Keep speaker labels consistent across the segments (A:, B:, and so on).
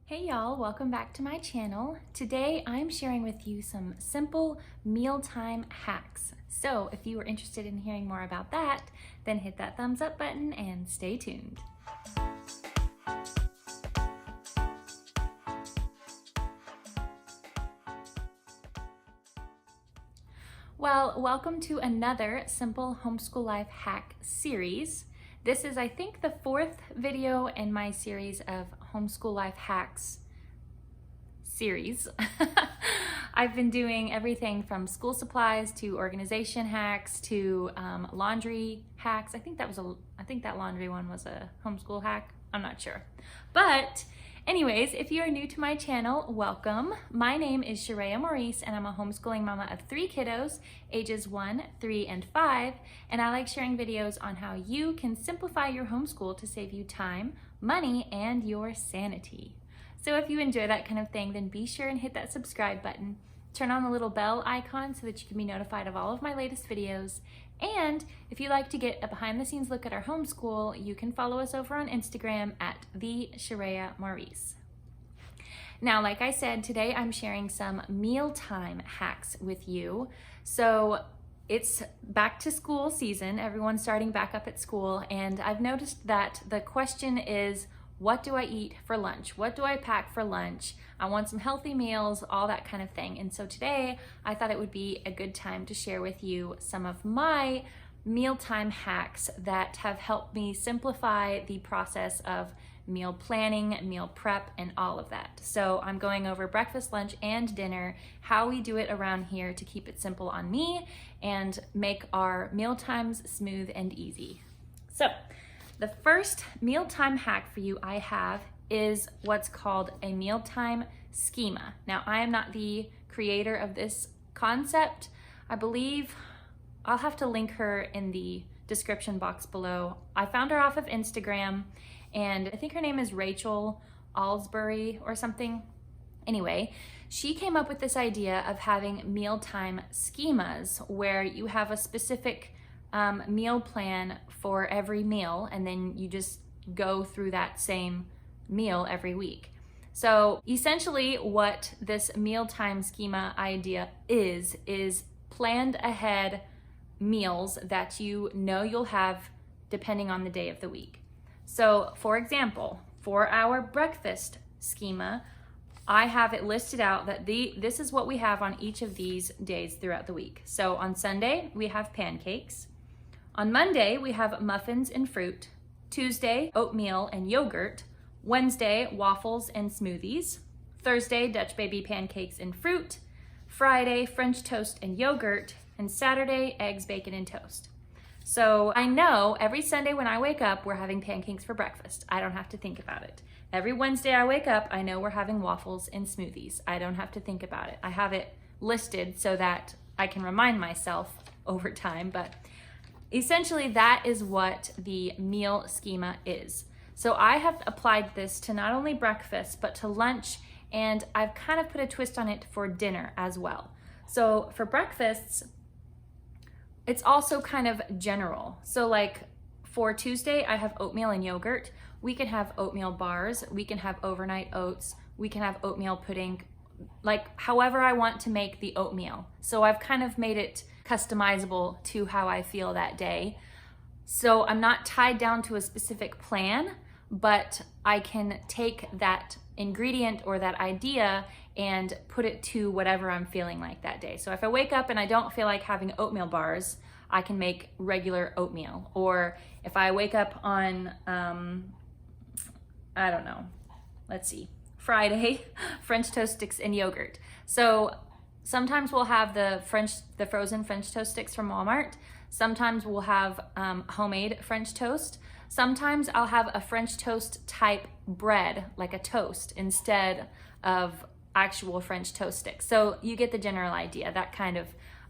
A: Hey y'all, welcome back to my channel. Today I'm sharing with you some simple mealtime hacks. So if you are interested in hearing more about that, then hit that thumbs up button and stay tuned. Well, welcome to another Simple Homeschool Life Hack series. This is, I think, the fourth video in my series of Homeschool Life Hacks series. I've been doing everything from school supplies to organization hacks to laundry hacks. I think that laundry one was a homeschool hack. I'm not sure. But anyways, if you are new to my channel, welcome. My name is Sharaya Maurice and I'm a homeschooling mama of 3 kiddos, ages 1, 3, and 5. And I like sharing videos on how you can simplify your homeschool to save you time, money, and your sanity. So if you enjoy that kind of thing, then be sure and hit that subscribe button. Turn on the little bell icon so that you can be notified of all of my latest videos. And if you'd like to get a behind the scenes look at our homeschool, you can follow us over on Instagram at @the_Sharaya_Maurice. Now, like I said, today I'm sharing some mealtime hacks with you. So it's back to school season, everyone's starting back up at school, and I've noticed that the question is, what do I eat for lunch? What do I pack for lunch? I want some healthy meals, all that kind of thing. And so today I thought it would be a good time to share with you some of my mealtime hacks that have helped me simplify the process of meal planning, meal prep, and all of that. So I'm going over breakfast, lunch, and dinner, how we do it around here to keep it simple on me and make our meal times smooth and easy. So the first mealtime hack for you I have is what's called a mealtime schema. Now, I am not the creator of this concept. I believe I'll have to link her in the description box below. I found her off of Instagram, and I think her name is Rachel Alsbury or something. Anyway, she came up with this idea of having mealtime schemas where you have a specific meal plan for every meal, and then you just go through that same meal every week. So essentially what this mealtime schema idea is planned ahead meals that you know you'll have depending on the day of the week. So for example, for our breakfast schema, I have it listed out that this is what we have on each of these days throughout the week. So on Sunday, we have pancakes. On Monday, we have muffins and fruit. Tuesday, oatmeal and yogurt. Wednesday, waffles and smoothies. Thursday, Dutch baby pancakes and fruit. Friday, French toast and yogurt. And Saturday, eggs, bacon, and toast. So I know every Sunday when I wake up, we're having pancakes for breakfast. I don't have to think about it. Every Wednesday I wake up, I know we're having waffles and smoothies. I don't have to think about it. I have it listed so that I can remind myself over time, but essentially, that is what the meal schema is. So I have applied this to not only breakfast, but to lunch, and I've kind of put a twist on it for dinner as well. So for breakfasts, it's also kind of general. So like for Tuesday, I have oatmeal and yogurt. We can have oatmeal bars. We can have overnight oats. We can have oatmeal pudding, like however I want to make the oatmeal. So I've kind of made it customizable to how I feel that day. So I'm not tied down to a specific plan, but I can take that ingredient or that idea and put it to whatever I'm feeling like that day. So if I wake up and I don't feel like having oatmeal bars, I can make regular oatmeal. Or if I wake up on, I don't know, let's see, Friday, French toast sticks and yogurt. So sometimes we'll have the frozen French toast sticks from Walmart. Sometimes we'll have homemade French toast. Sometimes I'll have a French toast type bread, like a toast, instead of actual French toast sticks. So you get the general idea. That kind of,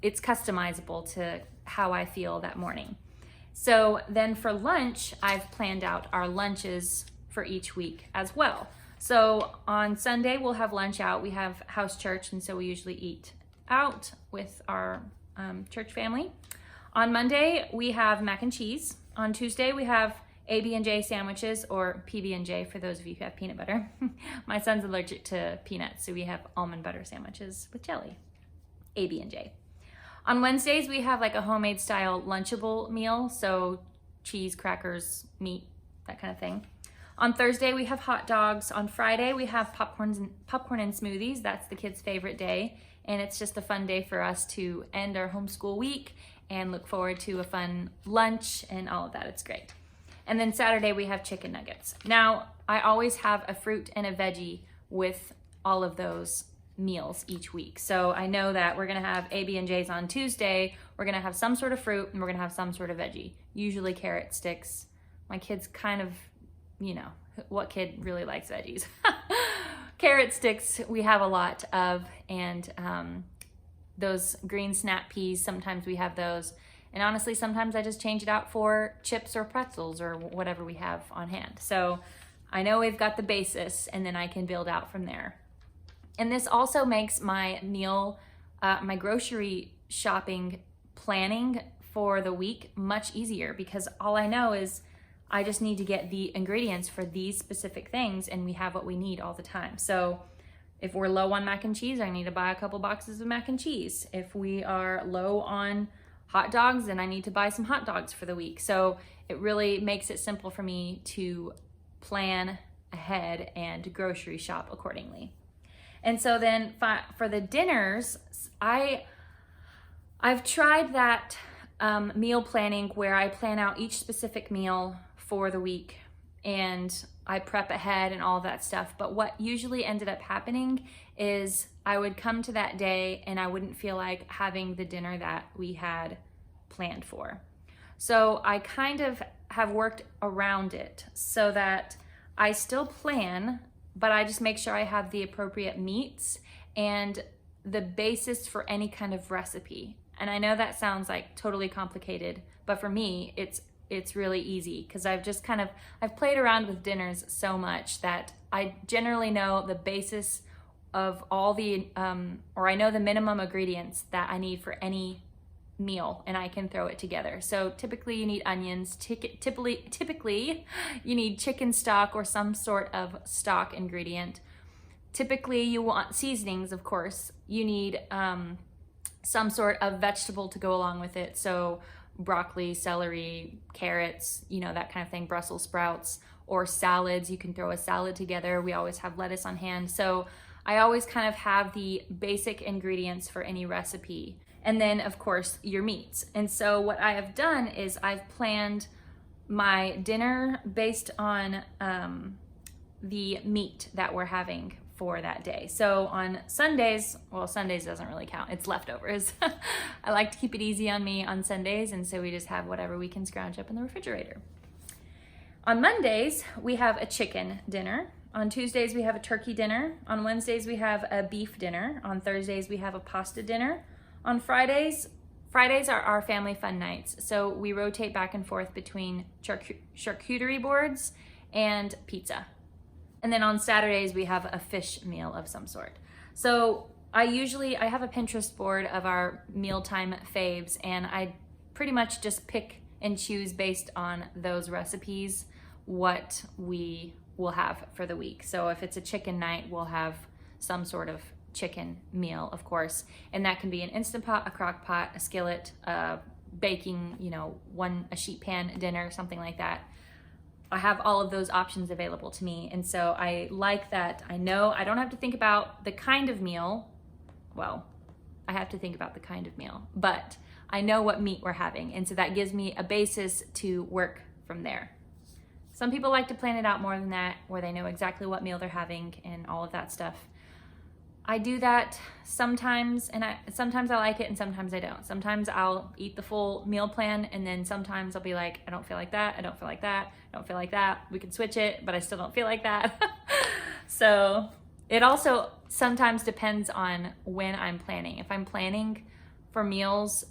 A: it's customizable to how I feel that morning. So then for lunch, I've planned out our lunches for each week as well. So on Sunday, we'll have lunch out. We have house church, and so we usually eat out with our church family. On Monday, we have mac and cheese. On Tuesday, we have AB&J sandwiches, or PB&J for those of you who have peanut butter. My son's allergic to peanuts, so we have almond butter sandwiches with jelly. AB&J. On Wednesdays, we have like a homemade style Lunchable meal, so cheese, crackers, meat, that kind of thing. On Thursday, we have hot dogs. On Friday, we have popcorn and smoothies. That's the kids' favorite day, and it's just a fun day for us to end our homeschool week and look forward to a fun lunch and all of that. It's great. And then Saturday, we have chicken nuggets. Now, I always have a fruit and a veggie with all of those meals each week. So I know that we're gonna have AB&Js on Tuesday, we're gonna have some sort of fruit, and we're gonna have some sort of veggie, usually carrot sticks. My kids kind of, you know, what kid really likes veggies? Carrot sticks we have a lot of, and those green snap peas, sometimes we have those. And honestly, sometimes I just change it out for chips or pretzels or whatever we have on hand. So I know we've got the basis, and then I can build out from there. And this also makes my meal, my grocery shopping planning for the week much easier, because all I know is I just need to get the ingredients for these specific things, and we have what we need all the time. So if we're low on mac and cheese, I need to buy a couple boxes of mac and cheese. If we are low on hot dogs, then I need to buy some hot dogs for the week. So it really makes it simple for me to plan ahead and grocery shop accordingly. And so then for the dinners, I've tried that meal planning where I plan out each specific meal for the week and I prep ahead and all that stuff. But what usually ended up happening is I would come to that day and I wouldn't feel like having the dinner that we had planned for. So I kind of have worked around it so that I still plan, but I just make sure I have the appropriate meats and the basis for any kind of recipe. And I know that sounds like totally complicated, but for me, it's really easy because I've played around with dinners so much that I generally know the basis of all the, or I know the minimum ingredients that I need for any meal, and I can throw it together. So typically you need onions, typically you need chicken stock or some sort of stock ingredient. Typically you want seasonings, of course. You need some sort of vegetable to go along with it. So broccoli, celery, carrots, you know, that kind of thing, Brussels sprouts, or salads. You can throw a salad together. We always have lettuce on hand. So I always kind of have the basic ingredients for any recipe. And then, of course, your meats. And so what I have done is I've planned my dinner based on the meat that we're having for that day. So on Sundays, well, Sundays doesn't really count. It's leftovers. I like to keep it easy on me on Sundays, and so we just have whatever we can scrounge up in the refrigerator. On Mondays, we have a chicken dinner. On Tuesdays, we have a turkey dinner. On Wednesdays, we have a beef dinner. On Thursdays, we have a pasta dinner. On Fridays are our family fun nights. So we rotate back and forth between charcuterie boards and pizza. And then on Saturdays, we have a fish meal of some sort. So I have a Pinterest board of our mealtime faves, and I pretty much just pick and choose based on those recipes what we will have for the week. So if it's a chicken night, we'll have some sort of chicken meal, of course, and that can be an Instant Pot, a crock pot, a skillet, baking, you know, a sheet pan dinner, something like that. I have all of those options available to me, and so I like that. I know I don't have to think about the kind of meal. Well, I have to think about the kind of meal, but I know what meat we're having, and so that gives me a basis to work from there. Some people like to plan it out more than that, where they know exactly what meal they're having and all of that stuff. I do that sometimes, and sometimes I like it and sometimes I don't. Sometimes I'll eat the full meal plan, and then sometimes I'll be like, I don't feel like that, I don't feel like that, I don't feel like that. We can switch it, but I still don't feel like that. So it also sometimes depends on when I'm planning. If I'm planning for meals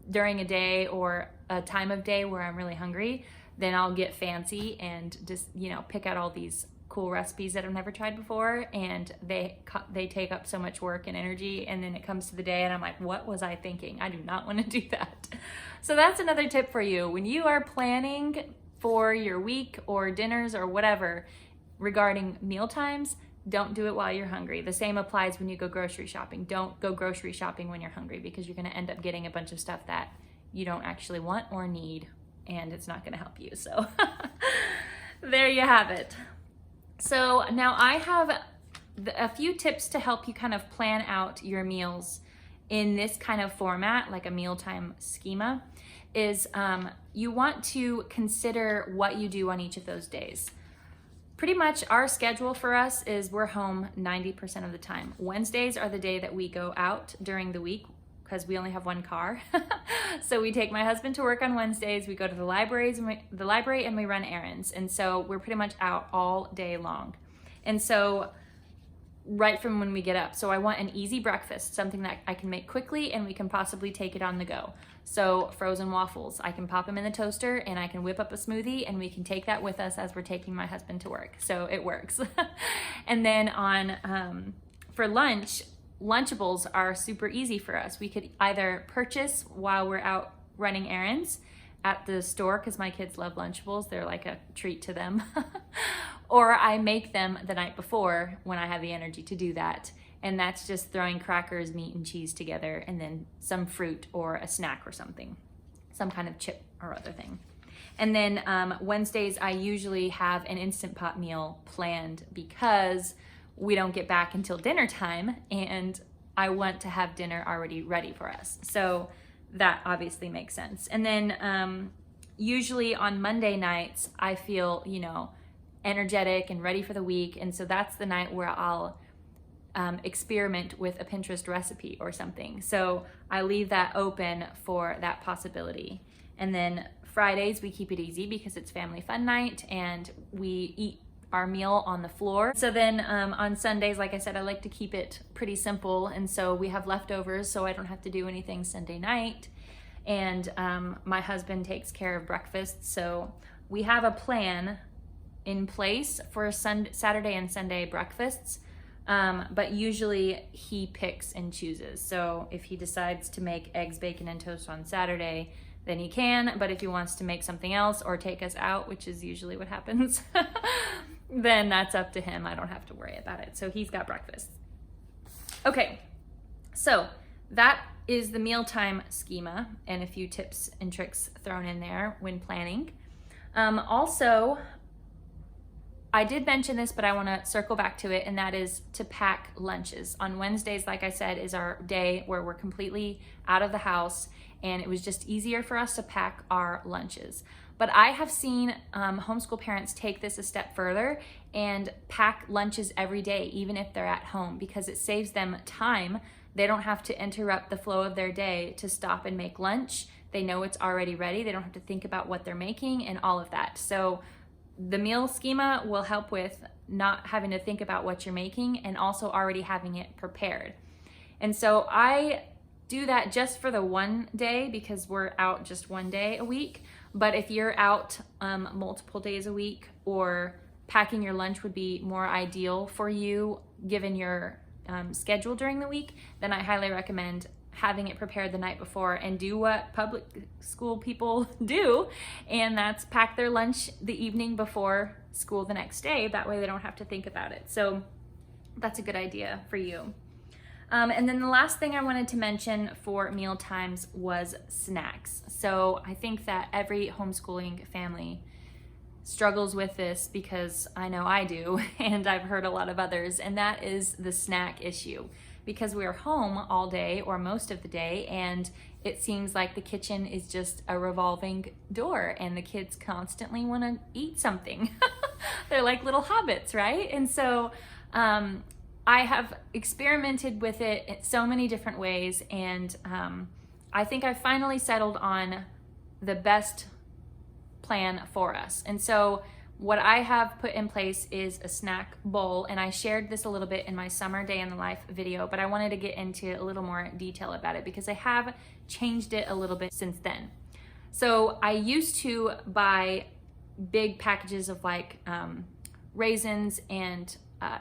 A: during a day or a time of day where I'm really hungry, then I'll get fancy and just, you know, pick out all these cool recipes that I've never tried before, and they take up so much work and energy, and then it comes to the day and I'm like, what was I thinking? I do not want to do that. So that's another tip for you. When you are planning for your week or dinners or whatever regarding meal times, don't do it while you're hungry. The same applies when you go grocery shopping. Don't go grocery shopping when you're hungry, because you're gonna end up getting a bunch of stuff that you don't actually want or need, and it's not gonna help you. So there you have it. So now I have a few tips to help you kind of plan out your meals in this kind of format, like a mealtime schema. Is you want to consider what you do on each of those days. Pretty much our schedule for us is we're home 90% of the time. Wednesdays are the day that we go out during the week because we only have one car. So we take my husband to work on Wednesdays, we go to the library and we run errands. And so we're pretty much out all day long. And so right from when we get up. So I want an easy breakfast, something that I can make quickly and we can possibly take it on the go. So frozen waffles, I can pop them in the toaster and I can whip up a smoothie and we can take that with us as we're taking my husband to work. So it works. And then for lunch, Lunchables are super easy for us. We could either purchase while we're out running errands at the store, because my kids love Lunchables. They're like a treat to them. Or I make them the night before when I have the energy to do that. And that's just throwing crackers, meat, and cheese together, and then some fruit or a snack or something, some kind of chip or other thing. And then Wednesdays, I usually have an Instant Pot meal planned because we don't get back until dinner time, and I want to have dinner already ready for us. So that obviously makes sense. And then usually on Monday nights, I feel, energetic and ready for the week. And so that's the night where I'll experiment with a Pinterest recipe or something. So I leave that open for that possibility. And then Fridays, we keep it easy because it's family fun night and we eat our meal on the floor. So then on Sundays, like I said, I like to keep it pretty simple. And so we have leftovers so I don't have to do anything Sunday night. And my husband takes care of breakfast. So we have a plan in place for Saturday and Sunday breakfasts. But usually he picks and chooses. So if he decides to make eggs, bacon, and toast on Saturday, then he can. But if he wants to make something else or take us out, which is usually what happens, then that's up to him. I don't have to worry about it. So he's got breakfast. Okay, so that is the mealtime schema and a few tips and tricks thrown in there when planning. Also, I did mention this, but I want to circle back to it, and that is to pack lunches. On Wednesdays, like I said, is our day where we're completely out of the house, and it was just easier for us to pack our lunches. But I have seen homeschool parents take this a step further and pack lunches every day, even if they're at home, because it saves them time. They don't have to interrupt the flow of their day to stop and make lunch. They know it's already ready. They don't have to think about what they're making and all of that. So the meal schema will help with not having to think about what you're making and also already having it prepared. And so I do that just for the one day because we're out just one day a week. But if you're out multiple days a week, or packing your lunch would be more ideal for you given your schedule during the week, then I highly recommend having it prepared the night before and do what public school people do, and that's pack their lunch the evening before school the next day. That way they don't have to think about it. So that's a good idea for you. And then the last thing I wanted to mention for meal times was snacks. So I think that every homeschooling family struggles with this because I know I do, and I've heard a lot of others, and that is the snack issue. Because we're home all day or most of the day, and it seems like the kitchen is just a revolving door and the kids constantly want to eat something. They're like little hobbits, right? And so I have experimented with it in so many different ways, and I think I finally settled on the best plan for us. And so what I have put in place is a snack bowl, and I shared this a little bit in my summer day in the life video, but I wanted to get into a little more detail about it because I have changed it a little bit since then. So I used to buy big packages of like raisins and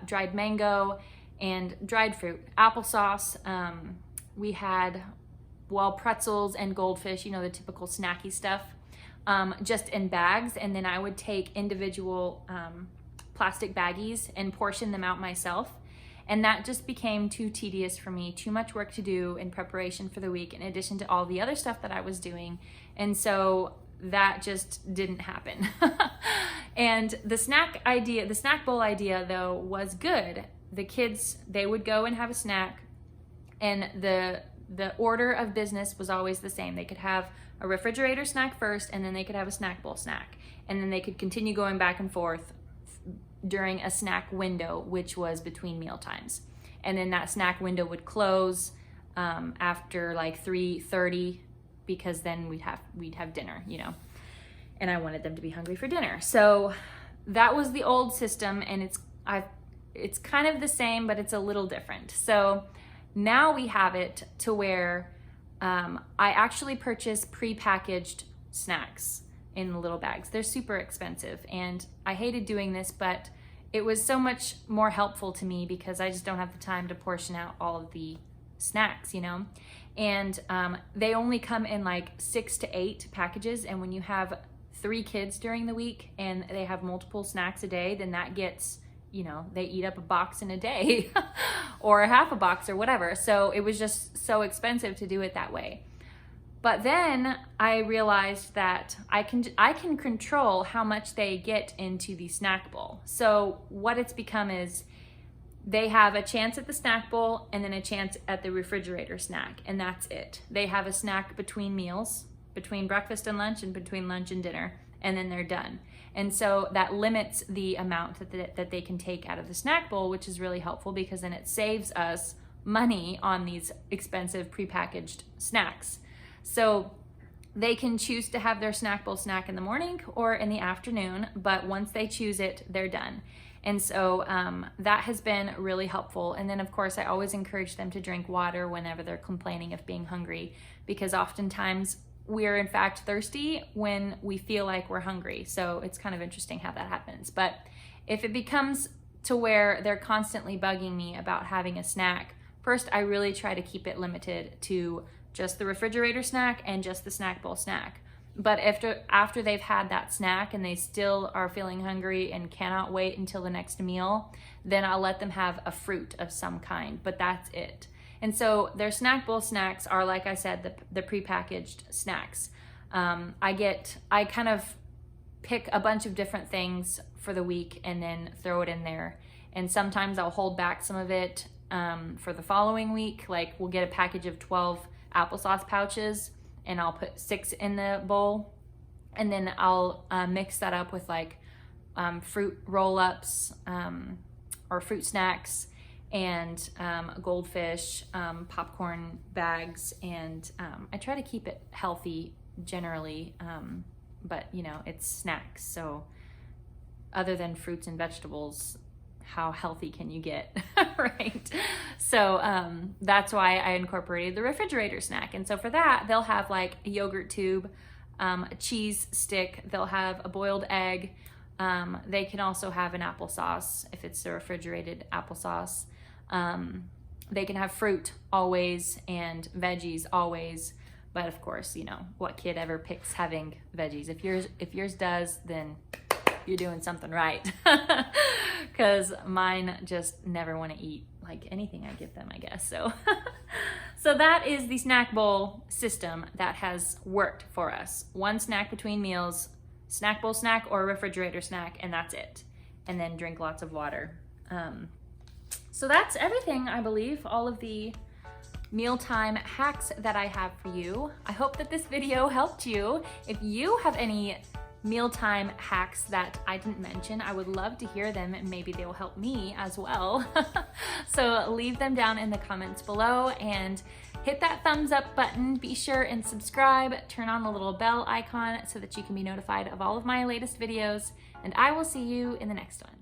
A: dried mango and dried fruit, applesauce. We had pretzels and goldfish, the typical snacky stuff. just in bags, and then I would take individual plastic baggies and portion them out myself. And that just became too tedious for me, too much work to do in preparation for the week, in addition to all the other stuff that I was doing. And so that just didn't happen. And the snack bowl idea though was good. The kids, they would go and have a snack, and the order of business was always the same. They could have a refrigerator snack first, and then they could have a snack bowl snack. And then they could continue going back and forth during a snack window, which was between meal times. And then that snack window would close after like 3:30, because then we'd have dinner, you know. And I wanted them to be hungry for dinner. So that was the old system, and it's kind of the same, but it's a little different. So now we have it to where I actually purchase prepackaged snacks in the little bags. They're super expensive, and I hated doing this, but it was so much more helpful to me because I just don't have the time to portion out all of the snacks, you know. And they only come in like 6 to 8 packages, and when you have 3 kids during the week and they have multiple snacks a day, then that gets, you know, they eat up a box in a day or a half a box or whatever. So it was just so expensive to do it that way. But then I realized that I can control how much they get into the snack bowl. So what it's become is they have a chance at the snack bowl and then a chance at the refrigerator snack, and that's it. They have a snack between meals, between breakfast and lunch, and between lunch and dinner, and then they're done. And so that limits the amount that they can take out of the snack bowl, which is really helpful because then it saves us money on these expensive prepackaged snacks. So they can choose to have their snack bowl snack in the morning or in the afternoon, but once they choose it, they're done. And so that has been really helpful. And then of course, I always encourage them to drink water whenever they're complaining of being hungry, because oftentimes we're in fact thirsty when we feel like we're hungry. So it's kind of interesting how that happens. But if it becomes to where they're constantly bugging me about having a snack, first I really try to keep it limited to just the refrigerator snack and just the snack bowl snack. But after they've had that snack and they still are feeling hungry and cannot wait until the next meal, then I'll let them have a fruit of some kind, but that's it. And so their snack bowl snacks are, like I said, the prepackaged snacks. I kind of pick a bunch of different things for the week and then throw it in there. And sometimes I'll hold back some of it for the following week. Like we'll get a package of 12 applesauce pouches, and I'll put 6 in the bowl, and then I'll mix that up with like fruit roll-ups or fruit snacks and goldfish, popcorn bags, and I try to keep it healthy generally, but you know, it's snacks, so other than fruits and vegetables, how healthy can you get, right? So that's why I incorporated the refrigerator snack. And so for that, they'll have like a yogurt tube, a cheese stick, they'll have a boiled egg. They can also have an applesauce if it's the refrigerated applesauce. They can have fruit always and veggies always. But of course, you know, what kid ever picks having veggies? If yours does, then you're doing something right. Because mine just never want to eat like anything I give them, I guess. So so that is the snack bowl system that has worked for us. One snack between meals, snack bowl snack or refrigerator snack, and that's it. And then drink lots of water. So that's everything, I believe, all of the mealtime hacks that I have for you. I hope that this video helped you. If you have any mealtime hacks that I didn't mention, I would love to hear them, and maybe they will help me as well. So leave them down in the comments below and hit that thumbs up button. Be sure and subscribe, turn on the little bell icon so that you can be notified of all of my latest videos, and I will see you in the next one.